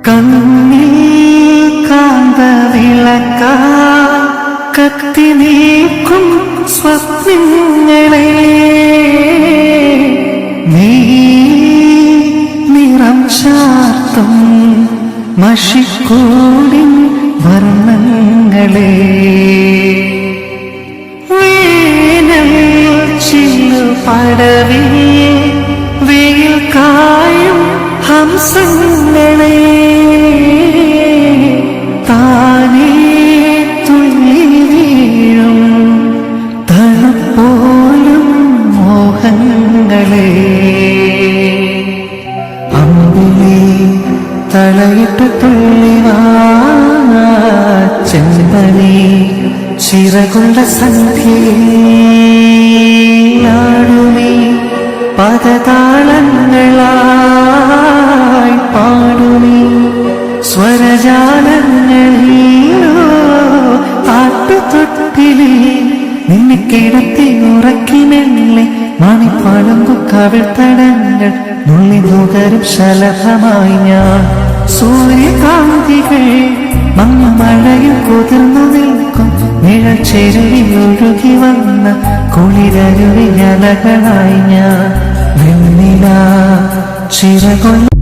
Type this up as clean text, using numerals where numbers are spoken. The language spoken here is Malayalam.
കണ്ണിൽ കാന്തവിളക്ക കത്തി നീക്കും സ്വപ്നങ്ങളെ നീ നിറം ചാർത്തും മഷിക്കൂടിൻ വർണ്ണങ്ങളെ വേനൽ ചില്ലു പടവിൽ വെയിൽ കായും ഹംസങ്ങളെ താനേ തുള്ളി വീഴും തണുപ്പോലും മോഹങ്ങളെ അമ്പിളി തളയിട്ട് തുള്ളിവാ ചെമ്പനി ചിറകുള്ള സന്ധ്യയിലാടുമീ പദതാളങ്ങളായി പാടുമീ സ്വരജാലങ്ങളിലോ ആട്ടുതൊട്ടിലിൽ നിന്നെ കിടത്തി ഉറക്കി മെല്ലെ മണിപ്പാളമ്പു കവിൾത്തടങ്ങൾ നുള്ളി നുകരും ശലഭമായി ഞാൻ സൂര്യകാന്തികൾ മഞ്ഞമഴയിൽ കുതിർന്നു നിൽക്കും നിഴൽ ചെരുവിൽ ഒഴുകി വന്ന കുളിരരുവിലകളായി ഞാൻ വെണ്ണില ചിറകൊള്ള